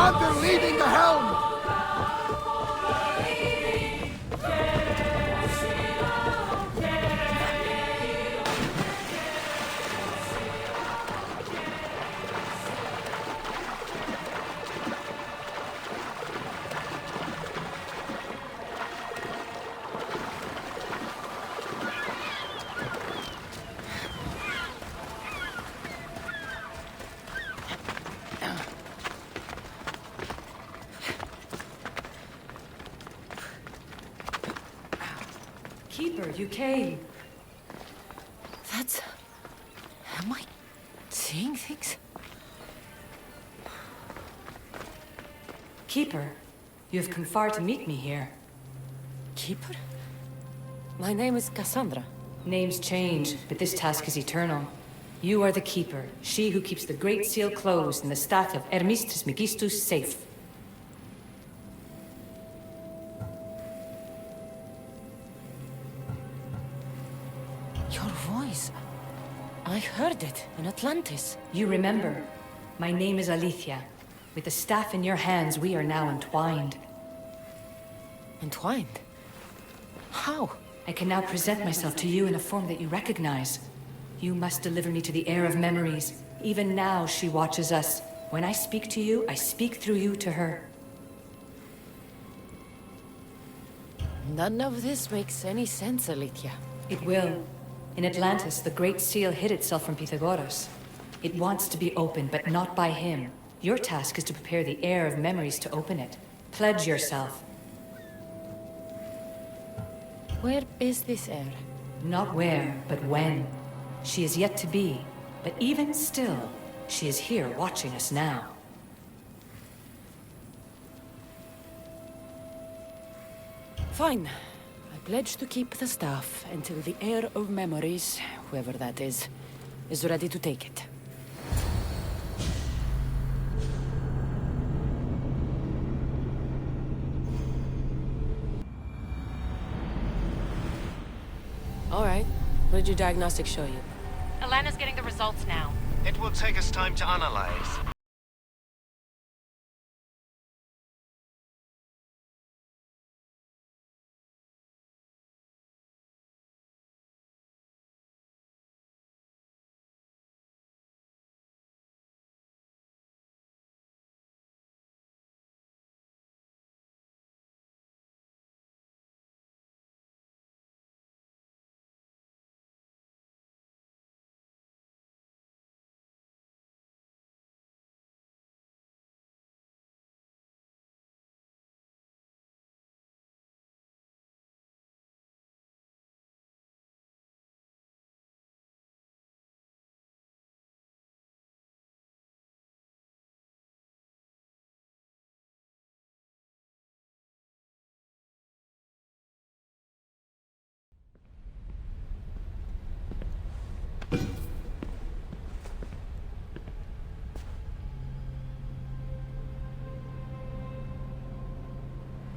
Commander leading the helm! Keeper, you came. That's... Am I seeing things? Keeper, you have come far to meet me here. Keeper? My name is Cassandra. Names change, but this task is eternal. You are the Keeper, she who keeps the Great Seal closed and the staff of Hermes Trismegistus safe. Your voice... I heard it in Atlantis. You remember. My name is Alethea. With the staff in your hands, we are now entwined. Entwined? How? I can now present myself to you in a form that you recognize. You must deliver me to the heir of memories. Even now, she watches us. When I speak to you, I speak through you to her. None of this makes any sense, Alethea. It will. In Atlantis, the Great Seal hid itself from Pythagoras. It wants to be opened, but not by him. Your task is to prepare the heir of memories to open it. Pledge yourself. Where is this heir? Not where, but when. She is yet to be, but even still, she is here watching us now. Fine. I pledge to keep the staff until the heir of memories, whoever that is ready to take it. All right. What did your diagnostics show you? Alana's getting the results now. It will take us time to analyze.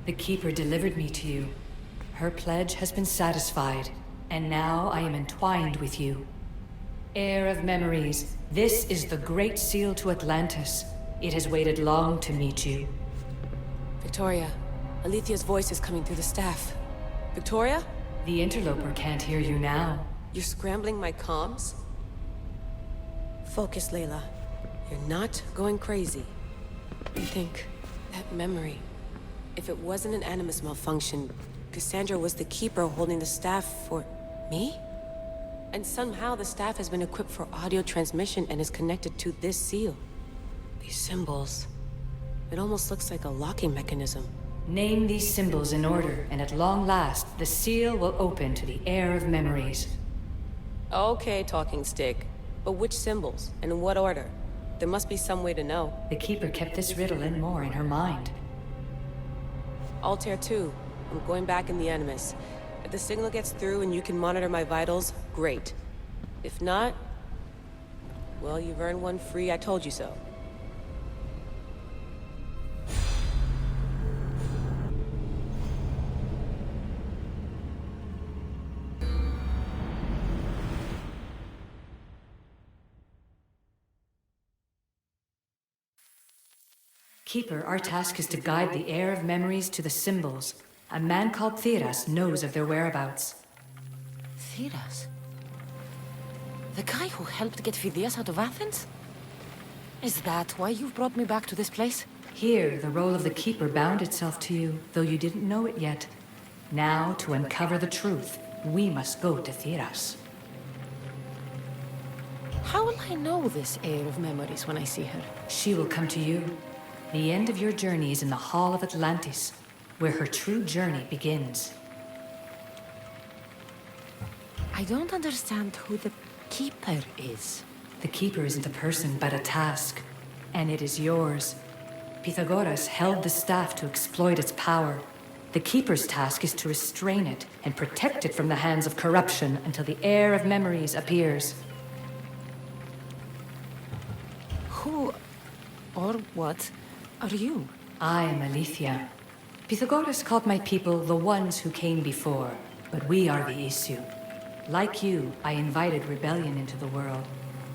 The Keeper delivered me to you. Her pledge has been satisfied, and now I am entwined with you. Heir of memories, this is the Great Seal to Atlantis. It has waited long to meet you. Victoria, Alethea's voice is coming through the staff. Victoria? The interloper can't hear you now. You're scrambling my comms? Focus, Layla. You're not going crazy. I think that memory... If it wasn't an Animus malfunction, Cassandra was the Keeper holding the staff for... me? And somehow the staff has been equipped for audio transmission and is connected to this seal. These symbols... It almost looks like a locking mechanism. Name these symbols in order, and at long last, the seal will open to the heir of memories. Okay, talking stick. But which symbols? And in what order? There must be some way to know. The Keeper kept this riddle and more in her mind. Altair 2. I'm going back in the Animus. If the signal gets through and you can monitor my vitals, great. If not... well, you've earned one free I told you so. Keeper, our task is to guide the heir of memories to the symbols. A man called Theras knows of their whereabouts. Theras? The guy who helped get Phidias out of Athens? Is that why you've brought me back to this place? Here, the role of the Keeper bound itself to you, though you didn't know it yet. Now, to uncover the truth, we must go to Theras. How will I know this heir of memories when I see her? She will come to you. The end of your journey is in the Hall of Atlantis, where her true journey begins. I don't understand who the Keeper is. The Keeper isn't a person, but a task. And it is yours. Pythagoras held the staff to exploit its power. The Keeper's task is to restrain it and protect it from the hands of corruption until the heir of memories appears. Who or what are you? I am Aletheia. Pythagoras called my people the ones who came before, but we are the issue. Like you, I invited rebellion into the world,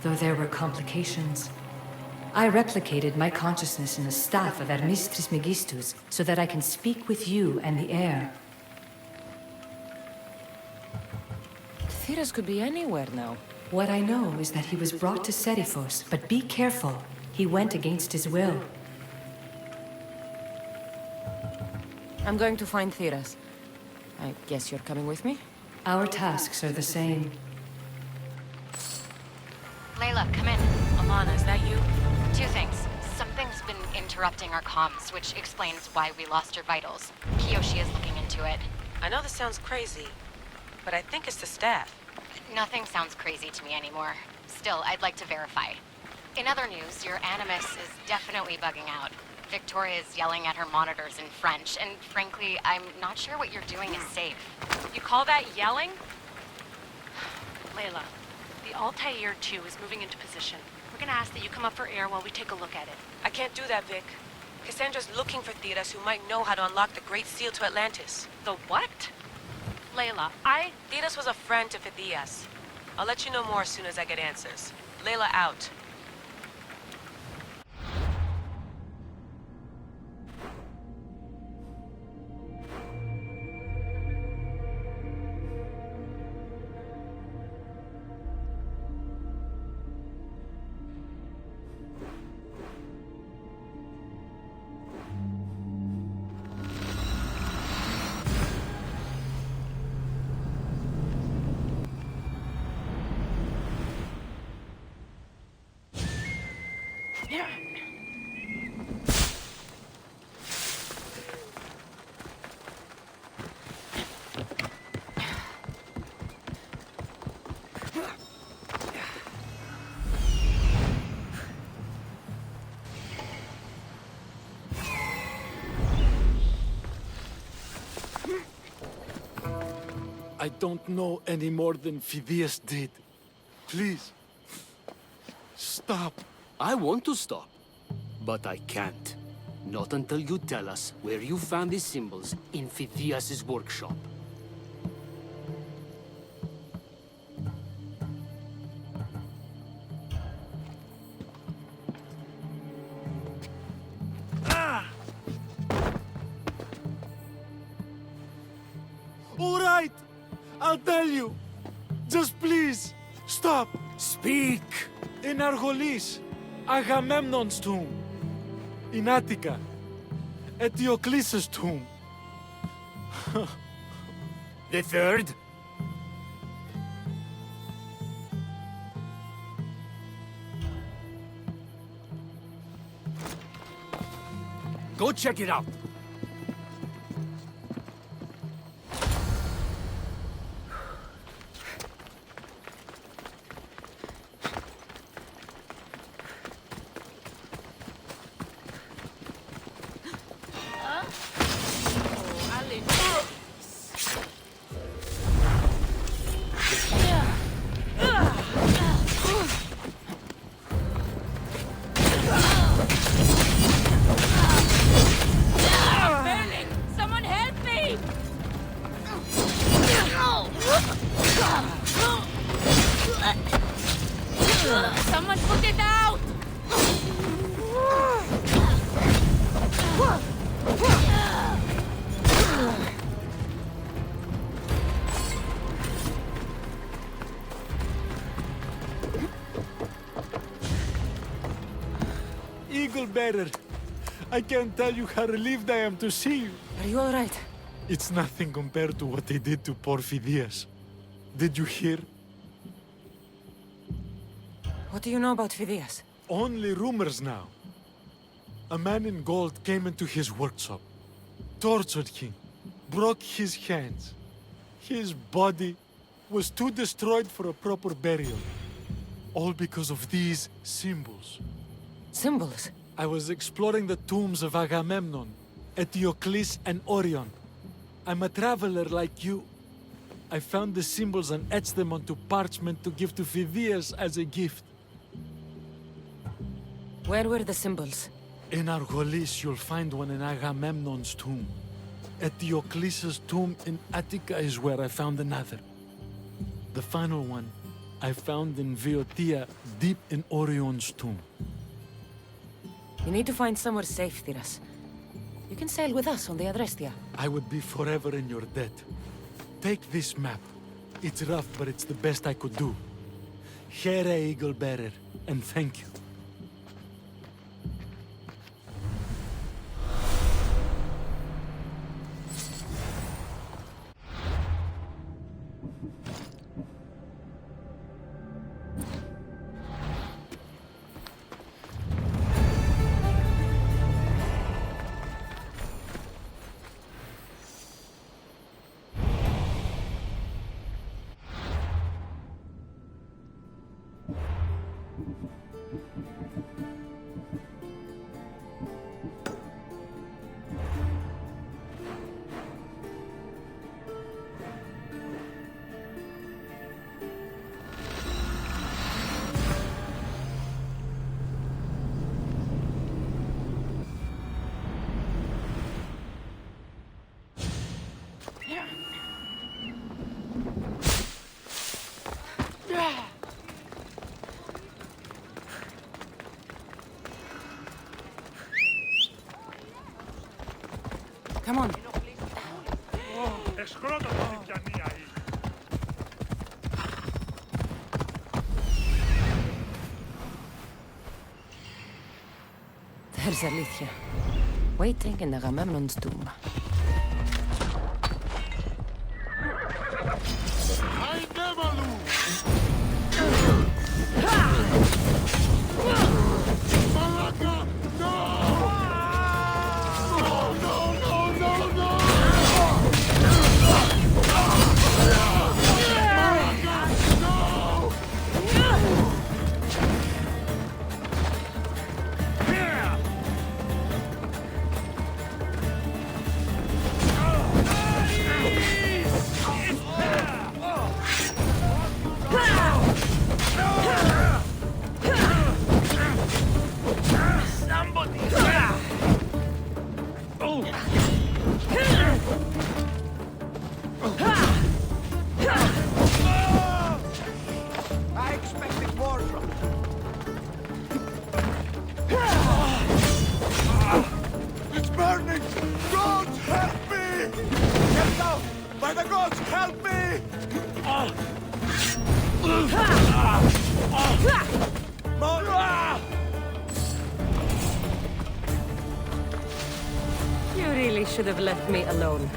though there were complications. I replicated my consciousness in the staff of Hermes Trismegistus so that I can speak with you and the heir. Theras could be anywhere now. What I know is that he was brought to Seriphos, but be careful. He went against his will. I'm going to find Theras. I guess you're coming with me? Our tasks are the same. Layla, come in. Alana, is that you? Two things. Something's been interrupting our comms, which explains why we lost your vitals. Kiyoshi is looking into it. I know this sounds crazy, but I think it's the staff. Nothing sounds crazy to me anymore. Still, I'd like to verify. In other news, your animus is definitely bugging out. Victoria's yelling at her monitors in French, and frankly, I'm not sure what you're doing is safe. You call that yelling? Layla, the Altair 2 is moving into position. We're gonna ask that you come up for air while we take a look at it. I can't do that, Vic. Cassandra's looking for Theras who might know how to unlock the Great Seal to Atlantis. The what? Layla, Theras was a friend to Phidias. I'll let you know more as soon as I get answers. Layla out. I don't know any more than Phidias did. Please, stop. I want to stop, but I can't. Not until you tell us where you found these symbols in Phidias' workshop. All right, I'll tell you. Just please, stop. Speak! In Argolis, Agamemnon's tomb. In Attica, Eteocles' tomb. The third? Go check it out. someone put it out! Eagle Bearer! I can't tell you how relieved I am to see you. Are you all right? It's nothing compared to what they did to poor Phidias. Did you hear? What do you know about Phidias? Only rumors now. A man in gold came into his workshop, tortured him, broke his hands. His body was too destroyed for a proper burial. All because of these symbols. Symbols? I was exploring the tombs of Agamemnon, Eteocles, and Orion. I'm a traveler like you. I found the symbols and etched them onto parchment to give to Phidias as a gift. Where were the symbols? In Argolis, you'll find one in Agamemnon's tomb. Eteocles' tomb in Attica is where I found another. The final one I found in Viotia, deep in Orion's tomb. You need to find somewhere safe, Thiras. You can sail with us on the Adrestia. I would be forever in your debt. Take this map. It's rough, but it's the best I could do. Here, Eagle Bearer, and thank you. Come on. There's Alethea, waiting in Agamemnon's tomb. I never lose! Malaka! No! No, no, no, no, no! I expected more from you. It's burning! Gods, help me! Get down! By the gods, help me! You really should have left me alone.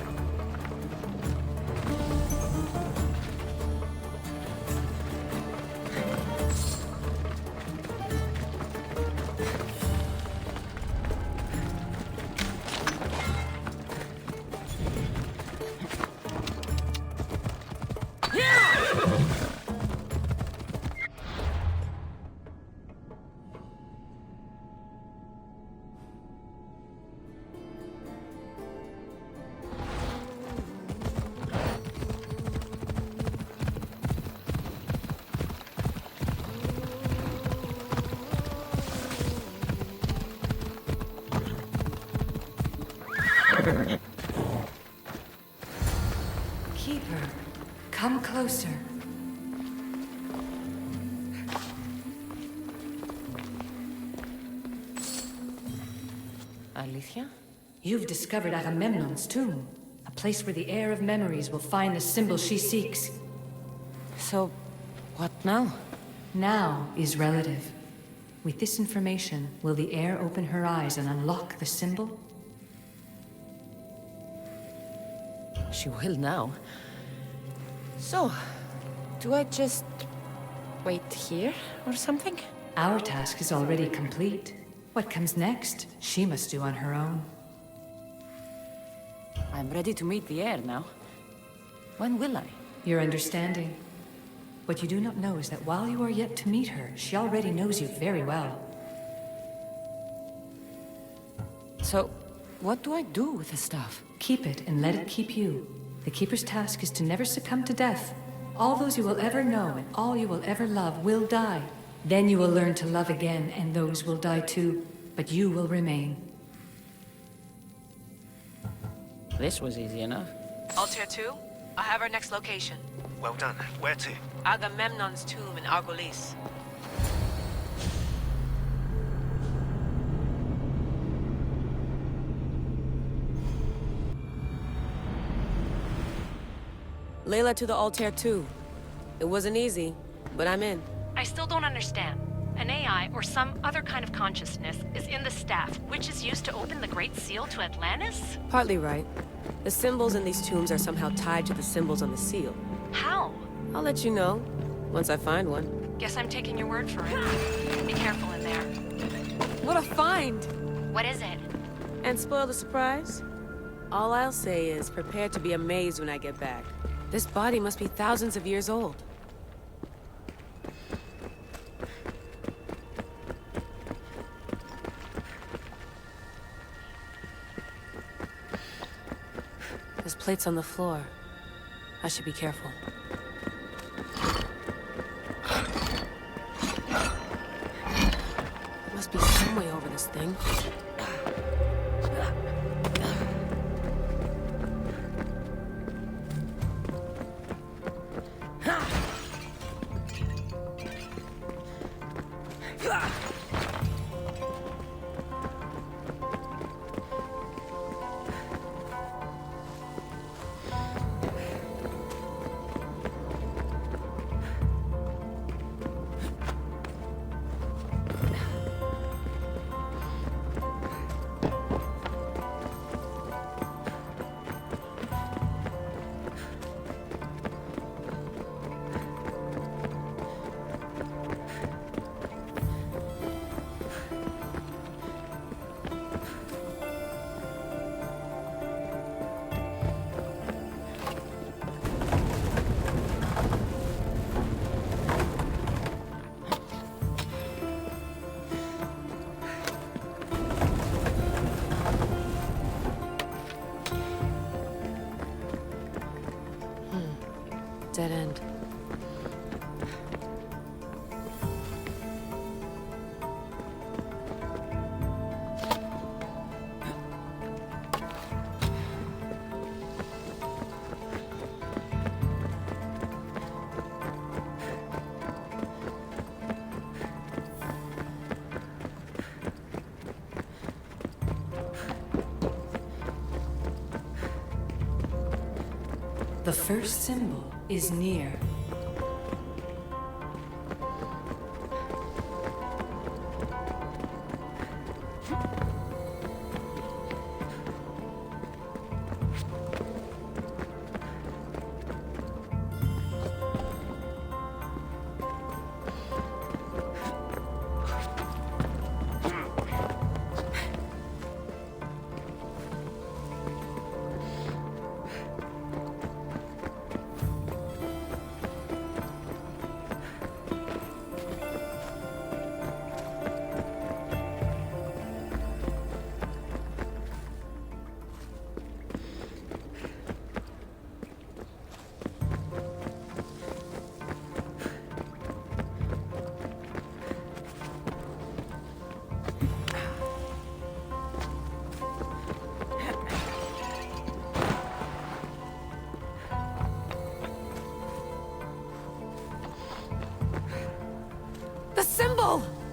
Keeper, come closer. Alethea? You've discovered Agamemnon's tomb, a place where the heir of memories will find the symbol she seeks. So, what now? Now is relative. With this information, will the heir open her eyes and unlock the symbol? She will now. So, do I just wait here or something? Our task is already complete. What comes next, she must do on her own. I'm ready to meet the heir now. When will I? Your understanding. What you do not know is that while you are yet to meet her, she already knows you very well. So, what do I do with the stuff? Keep it and let it keep you. The Keeper's task is to never succumb to death. All those you will ever know and all you will ever love will die. Then you will learn to love again, and those will die too, but you will remain. This was easy enough. Altair 2, I have our next location. Well done. Where to? Agamemnon's tomb in Argolis. Layla to the Altair 2. It wasn't easy, but I'm in. I still don't understand. An AI, or some other kind of consciousness, is in the staff, which is used to open the Great Seal to Atlantis? Partly right. The symbols in these tombs are somehow tied to the symbols on the seal. How? I'll let you know, once I find one. Guess I'm taking your word for it. Be careful in there. What a find! What is it? And spoil the surprise? All I'll say is prepare to be amazed when I get back. This body must be thousands of years old. There's plates on the floor. I should be careful. Must be some way over this thing. Dead end. The first symbol is near.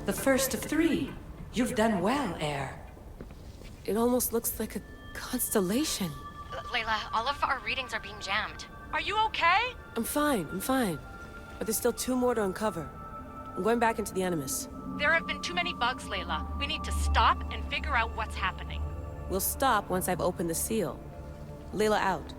The first of three. You've done well, heir. It almost looks like a constellation. Layla, all of our readings are being jammed. Are you okay? I'm fine. But there's still two more to uncover. I'm going back into the Animus. There have been too many bugs, Layla. We need to stop and figure out what's happening. We'll stop once I've opened the seal. Layla out.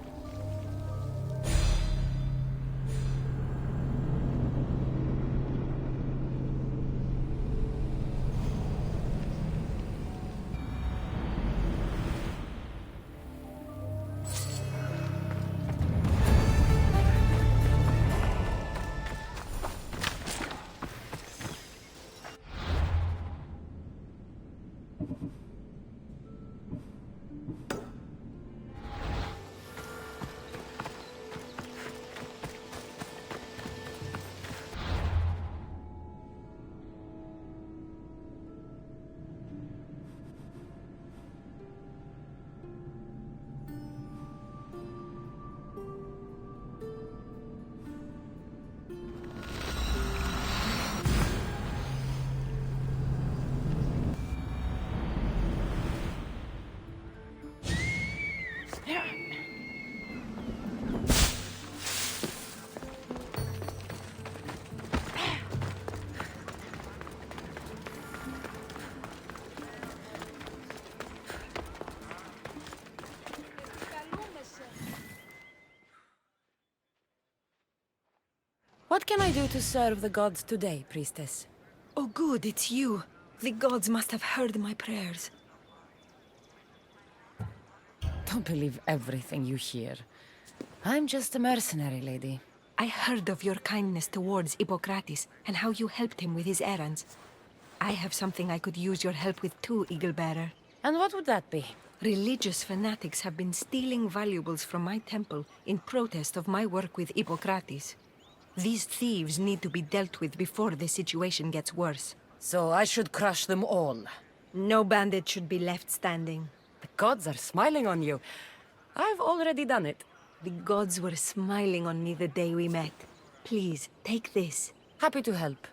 What can I do to serve the gods today, priestess? Oh good, it's you. The gods must have heard my prayers. Don't believe everything you hear. I'm just a mercenary, lady. I heard of your kindness towards Hippocrates and how you helped him with his errands. I have something I could use your help with too, Eaglebearer. And what would that be? Religious fanatics have been stealing valuables from my temple in protest of my work with Hippocrates. These thieves need to be dealt with before the situation gets worse. So I should crush them all. No bandit should be left standing. The gods are smiling on you. I've already done it. The gods were smiling on me the day we met. Please, take this. Happy to help.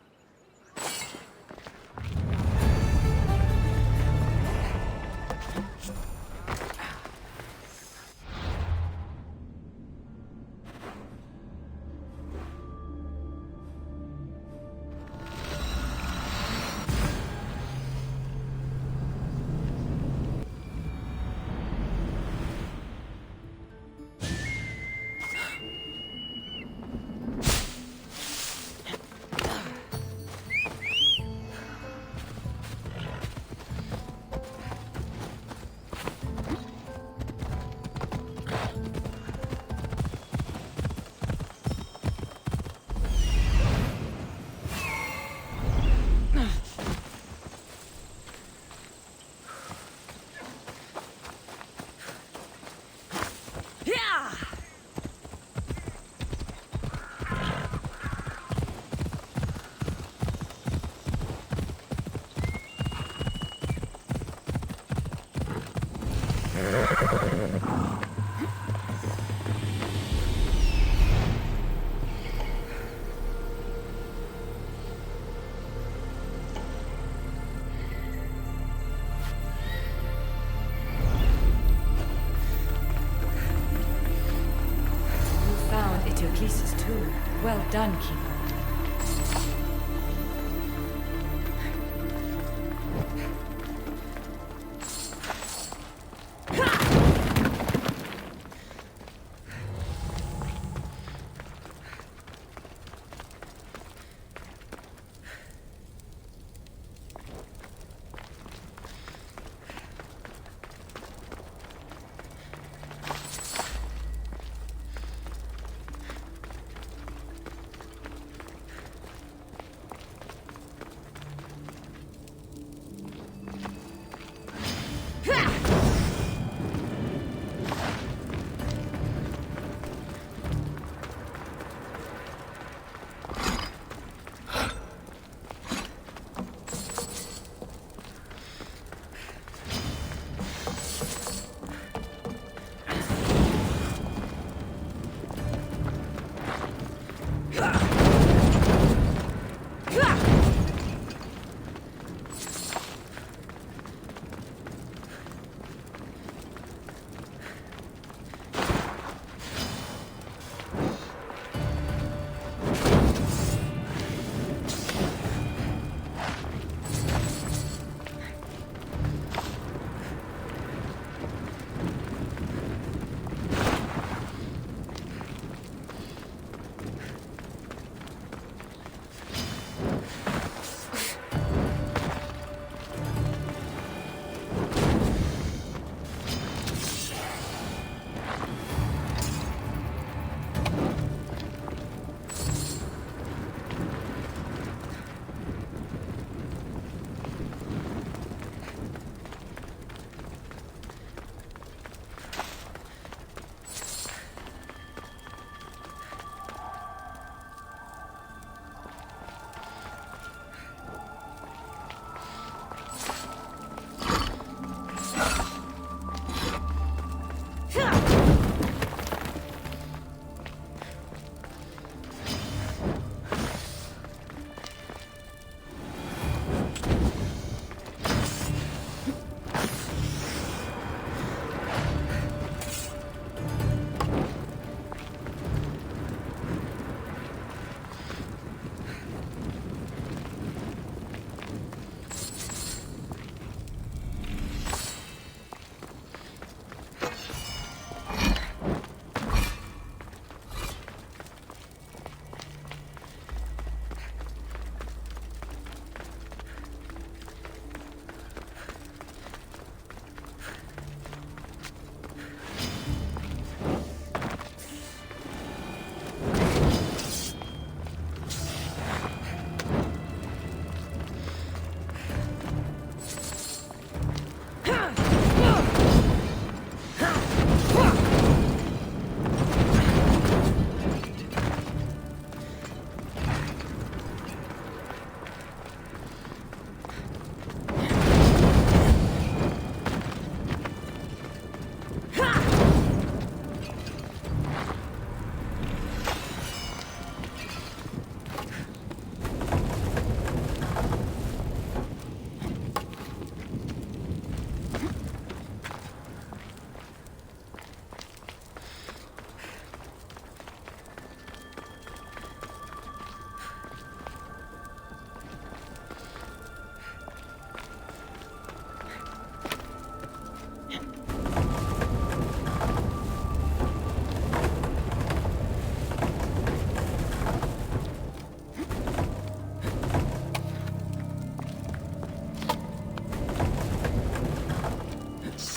Pieces too. Well done, Keeper.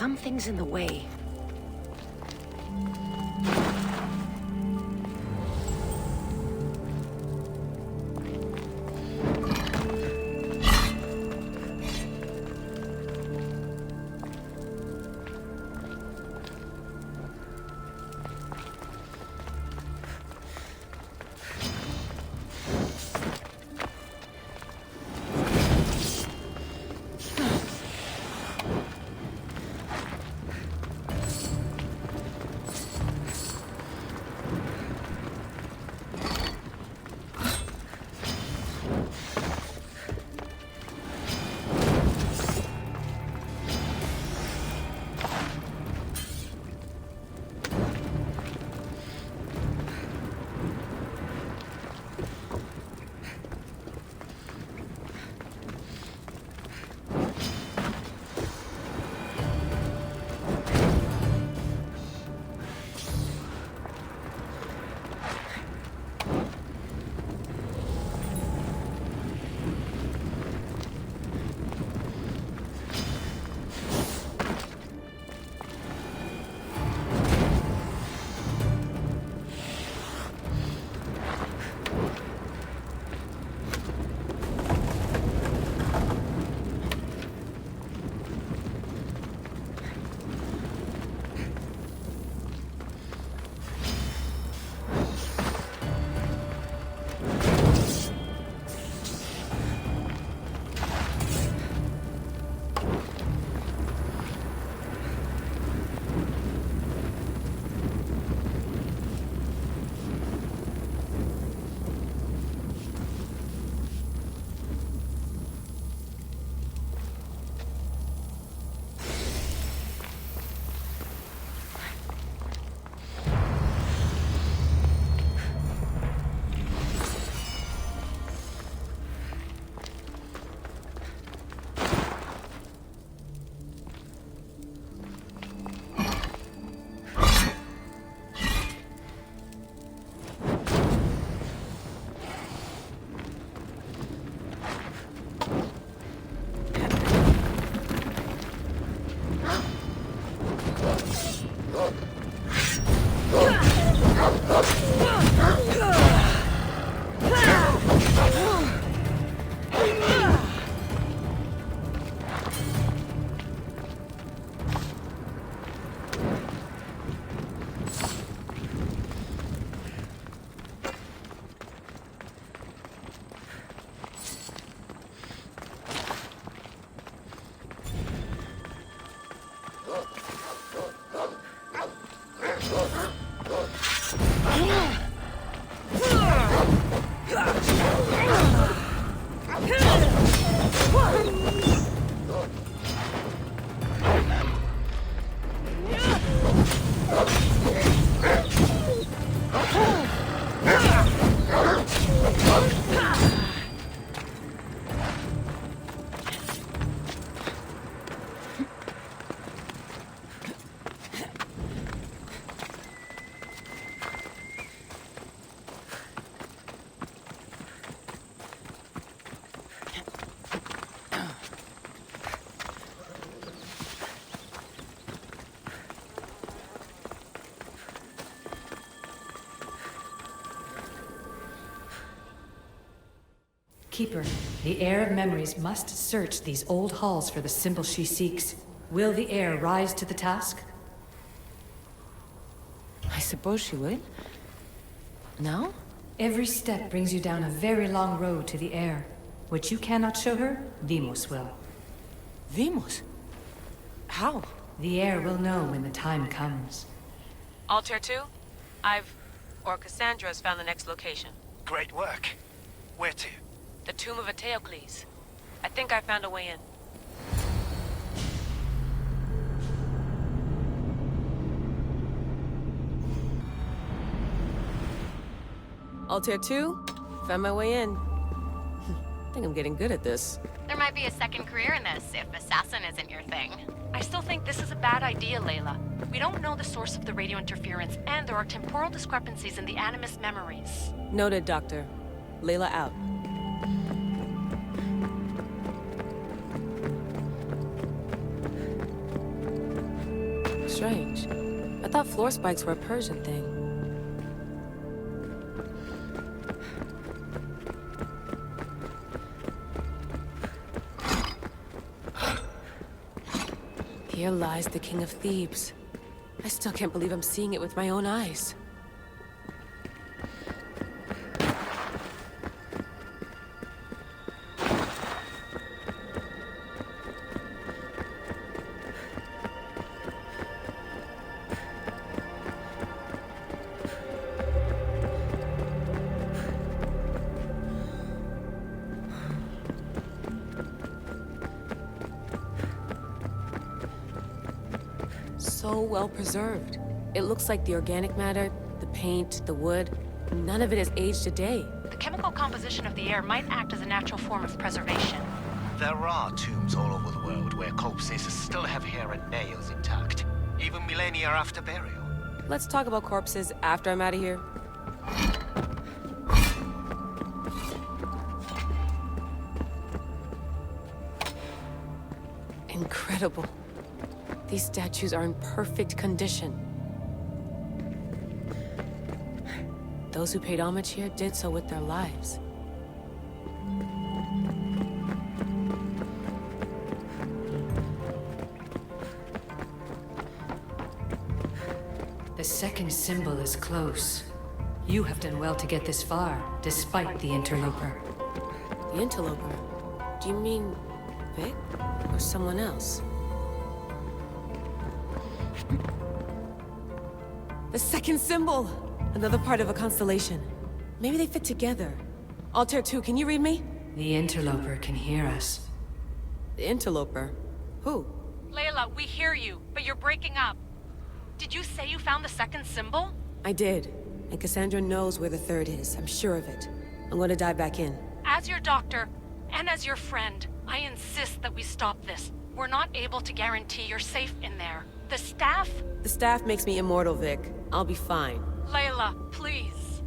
Something's in the way. Keeper, the heir of memories must search these old halls for the symbol she seeks. Will the heir rise to the task? I suppose she will. Now? Every step brings you down a very long road to the heir. What you cannot show her, Deimos will. Deimos? How? The heir will know when the time comes. Altair 2, Cassandra's found the next location. Great work. Where to? The tomb of Eteocles. I think I found a way in. Altair 2, found my way in. I think I'm getting good at this. There might be a second career in this, if assassin isn't your thing. I still think this is a bad idea, Layla. We don't know the source of the radio interference, and there are temporal discrepancies in the Animus memories. Noted, Doctor. Layla out. Strange. I thought floor spikes were a Persian thing. Here lies the King of Thebes. I still can't believe I'm seeing it with my own eyes. So well preserved. It looks like the organic matter, the paint, the wood, none of it has aged a day. The chemical composition of the air might act as a natural form of preservation. There are tombs all over the world where corpses still have hair and nails intact, even millennia after burial. Let's talk about corpses after I'm out of here. Incredible. These statues are in perfect condition. Those who paid homage here did so with their lives. The second symbol is close. You have done well to get this far, despite the interloper. The interloper? Do you mean Vic? Or someone else? The second symbol! Another part of a constellation. Maybe they fit together. Altair 2, can you read me? The interloper can hear us. The interloper? Who? Layla, we hear you, but you're breaking up. Did you say you found the second symbol? I did. And Cassandra knows where the third is. I'm sure of it. I'm going to dive back in. As your doctor, and as your friend, I insist that we stop this. We're not able to guarantee you're safe in there. The staff? The staff makes me immortal, Vic. I'll be fine. Layla, please.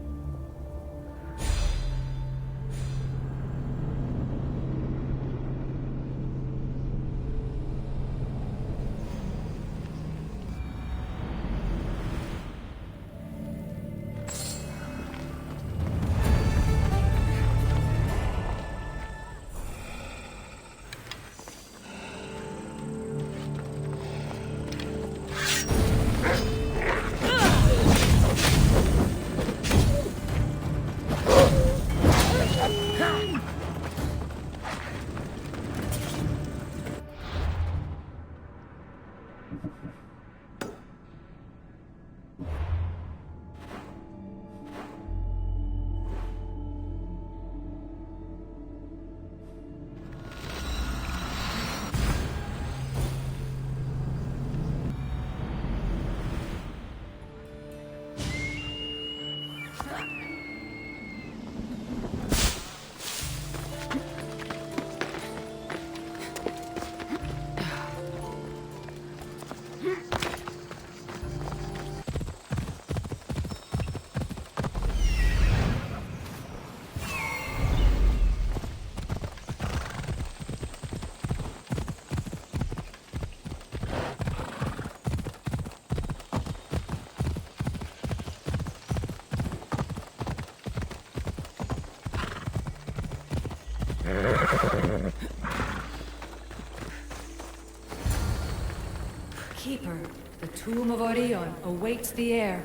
Keeper, the tomb of Orion awaits the heir.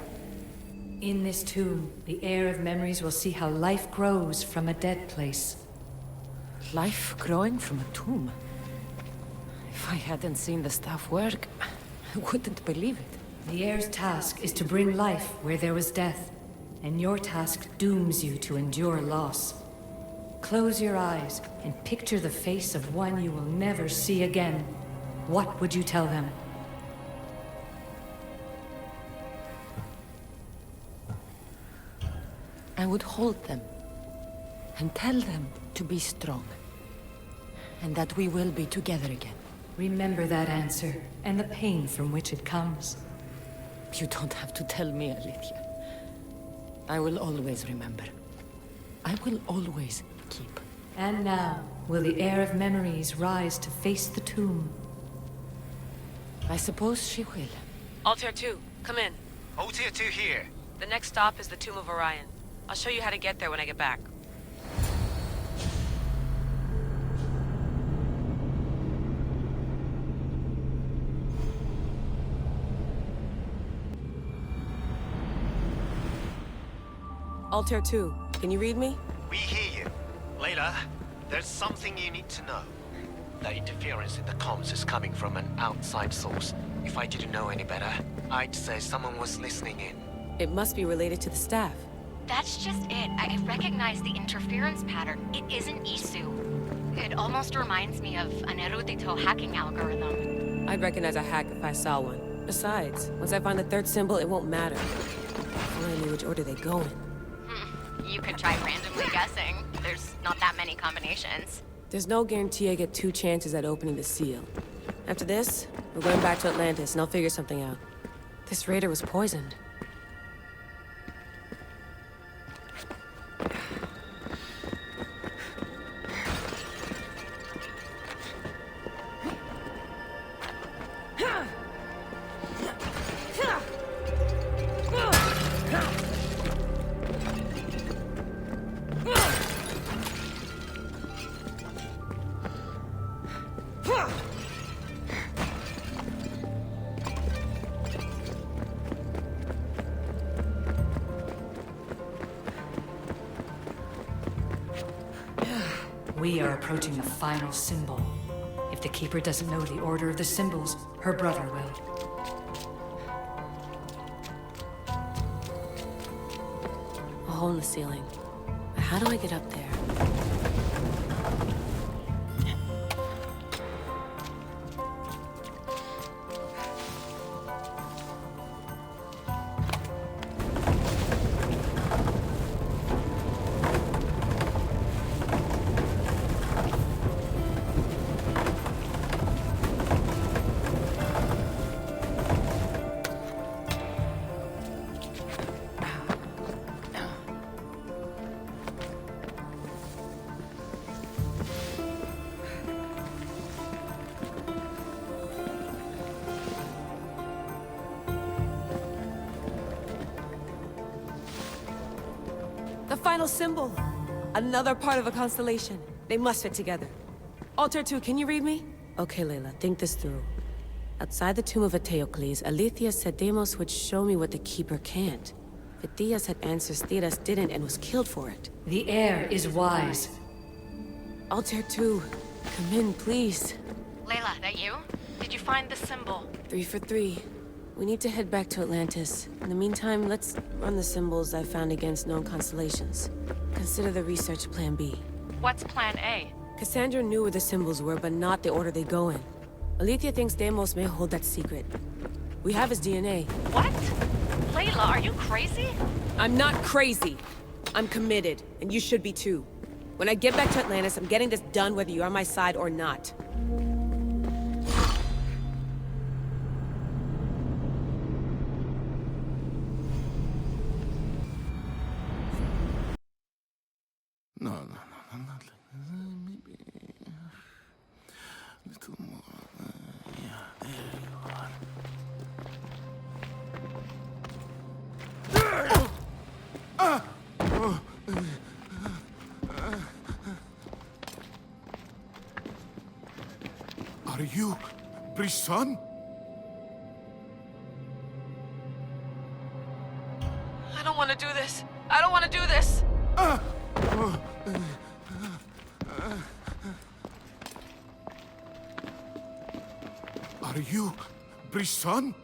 In this tomb, the heir of memories will see how life grows from a dead place. Life growing from a tomb. If I hadn't seen the staff work, I wouldn't believe it. The heir's task is to bring life where there was death, and your task dooms you to endure loss. Close your eyes and picture the face of one you will never see again. What would you tell them? I would hold them and tell them to be strong, and that we will be together again. Remember that answer, and the pain from which it comes. You don't have to tell me, Alethea. I will always remember. I will always keep. And now, will the heir of memories rise to face the tomb? I suppose she will. Altair 2, come in. Tier 2 here. The next stop is the Tomb of Orion. I'll show you how to get there when I get back. Altair 2, can you read me? We hear you. Layla, there's something you need to know. The interference in the comms is coming from an outside source. If I didn't know any better, I'd say someone was listening in. It must be related to the staff. That's just it. I recognize the interference pattern. It isn't Isu. It almost reminds me of an erudito hacking algorithm. I'd recognize a hack if I saw one. Besides, once I find the third symbol, it won't matter. If I knew which order they go in. You could try randomly guessing. There's not that many combinations. There's no guarantee I get 2 chances at opening the seal. After this, we're going back to Atlantis, and I'll figure something out. This raider was poisoned. We are approaching the final symbol. If the Keeper doesn't know the order of the symbols, her brother will. A hole in the ceiling. How do I get up there? The final symbol! Another part of a constellation. They must fit together. Altair 2, can you read me? Okay, Layla, think this through. Outside the tomb of Eteocles, Alethea said Deimos would show me what the Keeper can't. Phidias had answers Theras didn't and was killed for it. The air is wise. Altair 2, come in, please. Layla, that you? Did you find the symbol? 3 for 3. We need to head back to Atlantis. In the meantime, let's run the symbols I found against known constellations. Consider the research plan B. What's plan A? Cassandra knew where the symbols were, but not the order they go in. Alethea thinks Deimos may hold that secret. We have his DNA. What? Layla, are you crazy? I'm not crazy. I'm committed, and you should be too. When I get back to Atlantis, I'm getting this done whether you're on my side or not. No, not like maybe a little more. Yeah, there you are. Are you Brisson? I don't want to do this. I don't want to do this. Are you Brisson?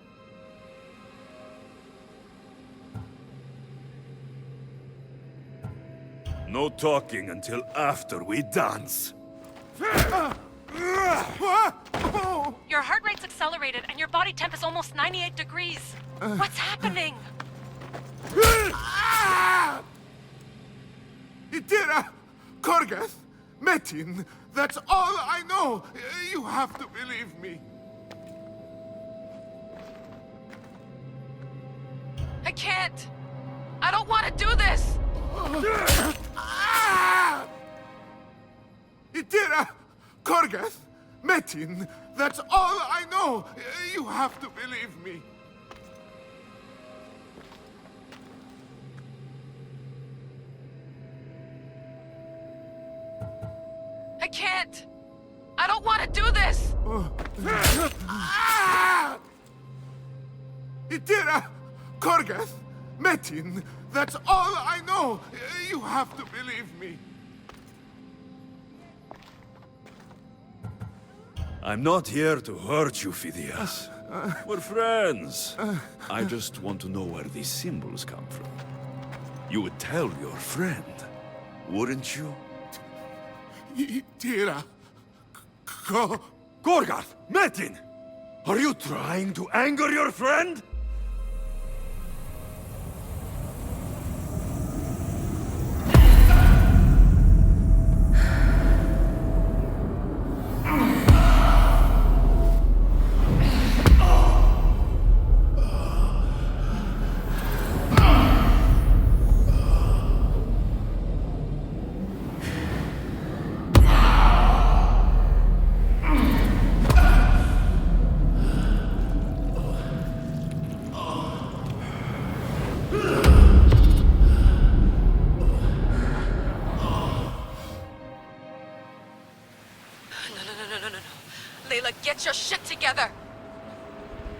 No talking until after we dance. Your heart rate's accelerated and your body temp is almost 98 degrees. What's happening? Itera, Korgath, Metin, that's all I know. You have to believe me. I can't. I don't want to do this. Itera, Korgath, Metin, that's all I know. You have to believe me. don't want to do this! Itira! Korgath! Metin! That's all I know! You have to believe me! I'm not here to hurt you, Phidias. We're friends. I just want to know where these symbols come from. You would tell your friend, wouldn't you? Itira! Korgath! Metin! Are you trying to anger your friend? Layla, get your shit together!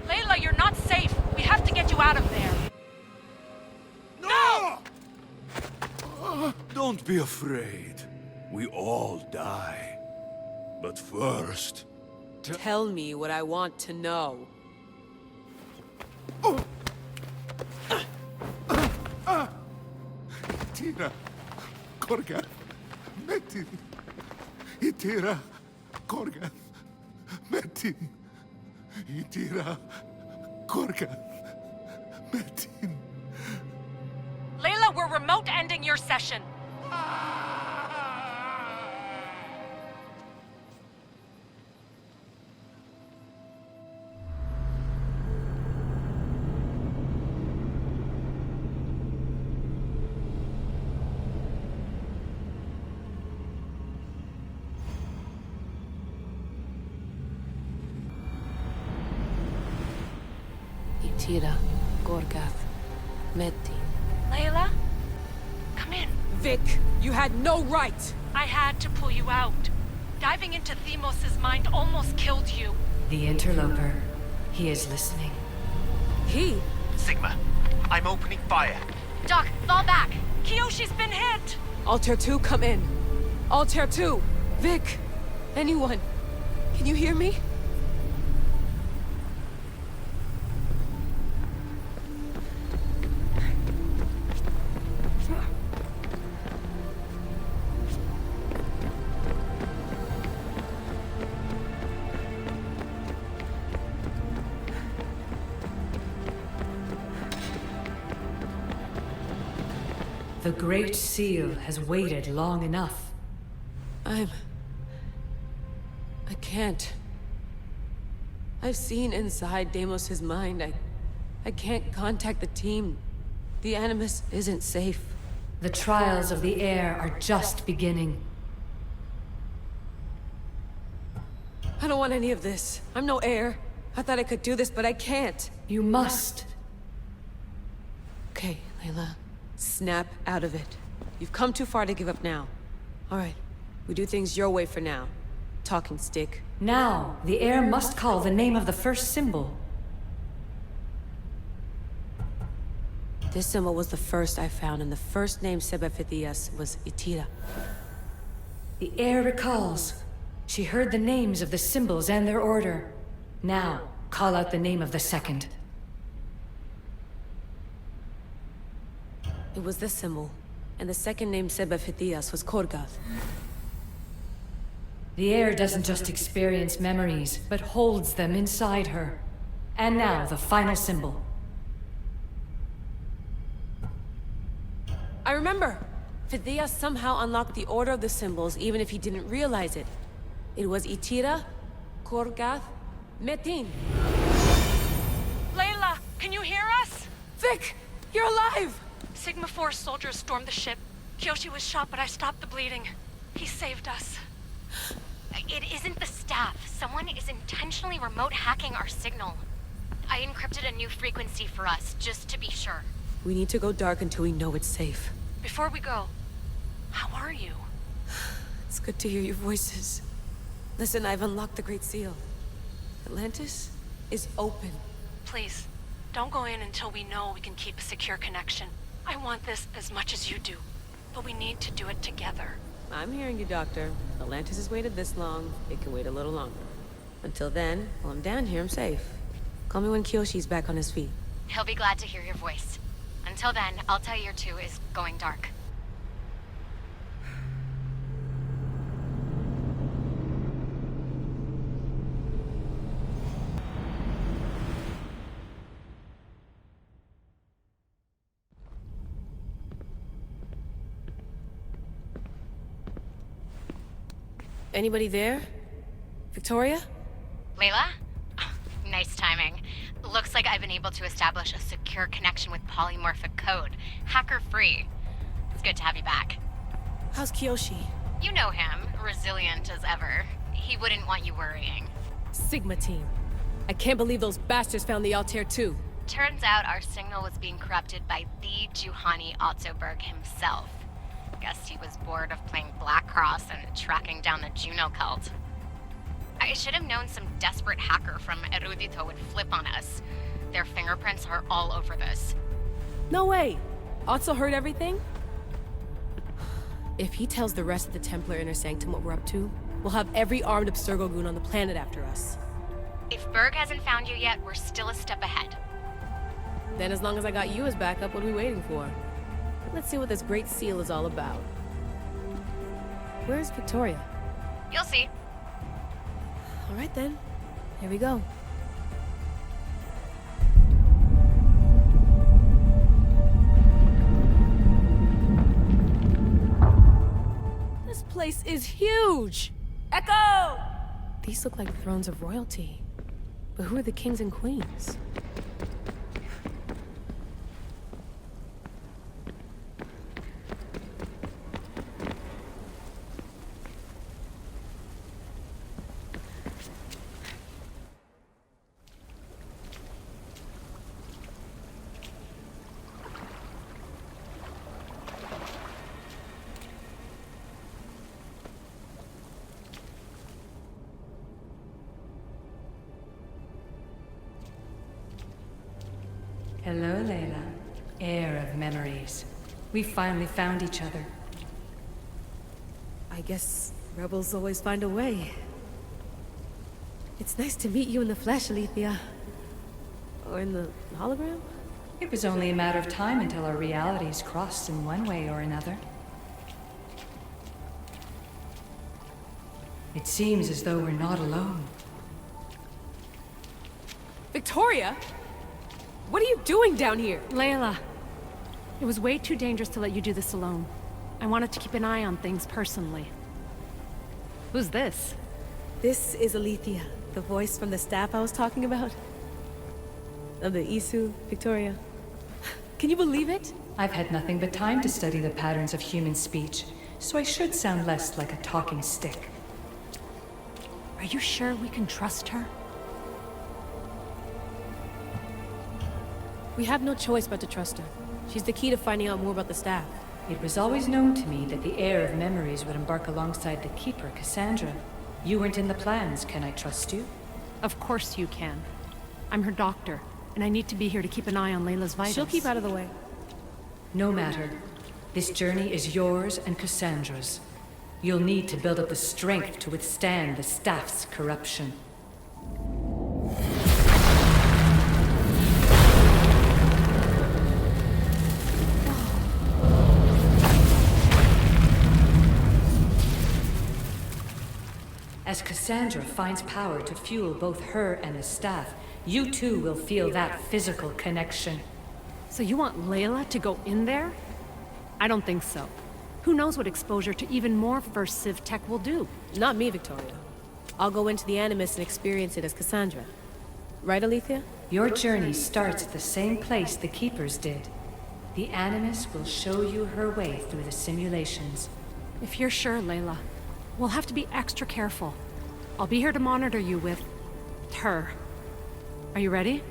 Layla, you're not safe. We have to get you out of there. No! Don't be afraid. We all die. But first... Tell me what I want to know. Itira! Korgath! Metin! Itira! Korgath! Metin! Itira! Korgath! Metin! Layla, we're remote ending your session. Itira, Korgath, Metin. Layla, come in. Vic, you had no right! I had to pull you out. Diving into Themos' mind almost killed you. The interloper. He is listening. He? Sigma, I'm opening fire. Doc, fall back. Kiyoshi's been hit. Altair 2, come in. Altair 2! Vic! Anyone? Can you hear me? The Great Seal has waited long enough. I can't. I've seen inside Deimos' mind. I can't contact the team. The Animus isn't safe. The trials of the air are just beginning. I don't want any of this. I'm no heir. I thought I could do this, but I can't. You must. Okay, Layla. Snap out of it. You've come too far to give up now. All right. We do things your way for now. Talking stick. Now, the heir must call the name of the first symbol. This symbol was the first I found, and the first name said by Phidias was Itira. The heir recalls. She heard the names of the symbols and their order. Now, call out the name of the second. It was this symbol, and the second name said by Phidias was Korgath. The heir doesn't just experience memories, but holds them inside her. And now, the final symbol. I remember! Phidias somehow unlocked the order of the symbols, even if he didn't realize it. It was Itira, Korgath, Metin. Layla, can you hear us? Vic! You're alive! Sigma 4 soldiers stormed the ship. Kiyoshi was shot, but I stopped the bleeding. He saved us. It isn't the staff. Someone is intentionally remote hacking our signal. I encrypted a new frequency for us, just to be sure. We need to go dark until we know it's safe. Before we go, how are you? It's good to hear your voices. Listen, I've unlocked the Great Seal. Atlantis is open. Please, don't go in until we know we can keep a secure connection. I want this as much as you do, but we need to do it together. I'm hearing you, Doctor. Atlantis has waited this long. It can wait a little longer. Until then, while I'm down here, I'm safe. Call me when Kyoshi's back on his feet. He'll be glad to hear your voice. Until then, Altair 2 is going dark. Anybody there? Victoria? Layla? Nice timing. Looks like I've been able to establish a secure connection with polymorphic code. Hacker-free. It's good to have you back. How's Kyoshi? You know him, resilient as ever. He wouldn't want you worrying. Sigma team. I can't believe those bastards found the Altair 2. Turns out our signal was being corrupted by the Juhani Otzoberg himself. Guess he was bored of playing Black Cross and tracking down the Juno cult. I should have known some desperate hacker from Erudito would flip on us. Their fingerprints are all over this. No way! Otso heard everything? If he tells the rest of the Templar Inner Sanctum what we're up to, we'll have every armed Abstergo goon on the planet after us. If Berg hasn't found you yet, we're still a step ahead. Then as long as I got you as backup, what are we waiting for? Let's see what this Great Seal is all about. Where's Victoria? You'll see. All right then. Here we go. This place is huge! Echo! These look like thrones of royalty. But who are the kings and queens? Hello, Layla. Heir of memories. We finally found each other. I guess rebels always find a way. It's nice to meet you in the flesh, Alethea. Or in the hologram? It was only a matter of time until our realities crossed in one way or another. It seems as though we're not alone. Victoria? What are you doing down here? Layla, it was way too dangerous to let you do this alone. I wanted to keep an eye on things personally. Who's this? This is Alethea, the voice from the staff I was talking about. Of the Isu, Victoria. Can you believe it? I've had nothing but time to study the patterns of human speech, so I should sound less like a talking stick. Are you sure we can trust her? We have no choice but to trust her. She's the key to finding out more about the staff. It was always known to me that the heir of memories would embark alongside the keeper, Cassandra. You weren't in the plans. Can I trust you? Of course you can. I'm her doctor, and I need to be here to keep an eye on Layla's vitals. She'll keep out of the way. No matter. This journey is yours and Cassandra's. You'll need to build up the strength to withstand the staff's corruption. As Cassandra finds power to fuel both her and the staff, you too will feel that physical connection. So you want Layla to go in there? I don't think so. Who knows what exposure to even more First Civ tech will do? Not me, Victoria. I'll go into the Animus and experience it as Cassandra. Right, Alethea? Your journey starts at the same place the Keepers did. The Animus will show you her way through the simulations. If you're sure, Layla, we'll have to be extra careful. I'll be here to monitor you with her. Are you ready?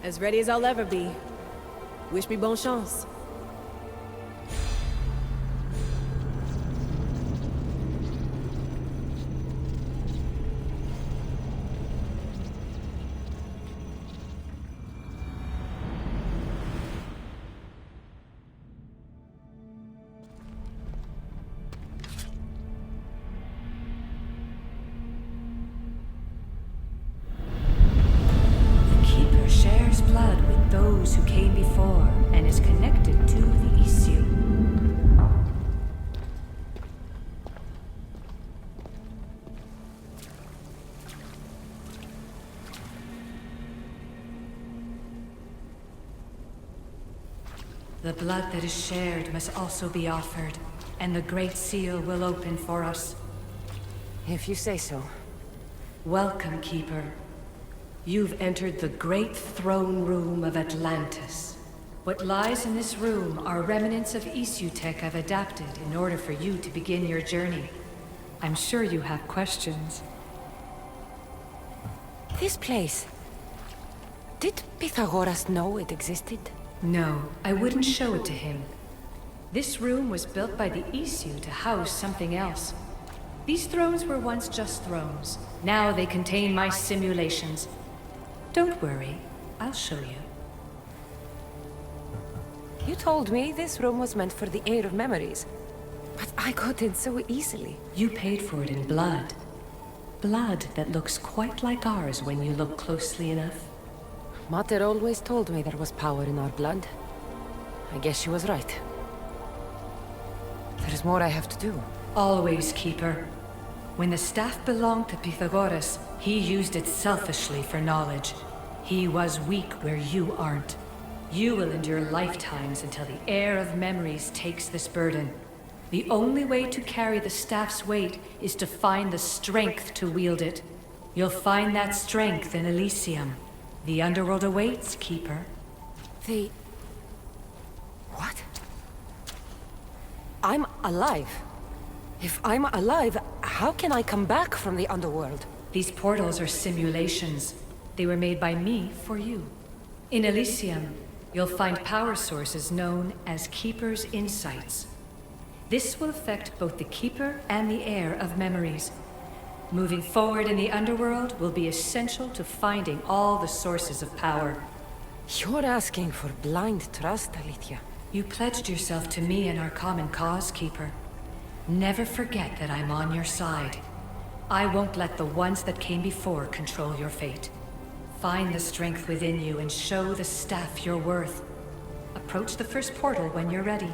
As ready as I'll ever be. Wish me bon chance. Shares blood with those who came before and is connected to the issue. The blood that is shared must also be offered, and the Great Seal will open for us. If you say so. Welcome, Keeper. You've entered the great throne room of Atlantis. What lies in this room are remnants of Issue tech I've adapted in order for you to begin your journey. I'm sure you have questions. This place... Did Pythagoras know it existed? No, I wouldn't show it to him. This room was built by the Issue to house something else. These thrones were once just thrones. Now they contain my simulations. Don't worry, I'll show you. You told me this room was meant for the air of memories. But I got in so easily. You paid for it in blood. Blood that looks quite like ours when you look closely enough. Mater always told me there was power in our blood. I guess she was right. There's more I have to do. Always, Keeper. When the staff belonged to Pythagoras, he used it selfishly for knowledge. He was weak where you aren't. You will endure lifetimes until the air of memories takes this burden. The only way to carry the staff's weight is to find the strength to wield it. You'll find that strength in Elysium. The underworld awaits, Keeper. The... What? I'm alive. If I'm alive, how can I come back from the underworld? These portals are simulations. They were made by me for you. In Elysium, you'll find power sources known as Keeper's Insights. This will affect both the Keeper and the Heir of Memories. Moving forward in the underworld will be essential to finding all the sources of power. You're asking for blind trust, Alethea. You pledged yourself to me and our common cause, Keeper. Never forget that I'm on your side. I won't let the ones that came before control your fate. Find the strength within you and show the staff your worth. Approach the first portal when you're ready.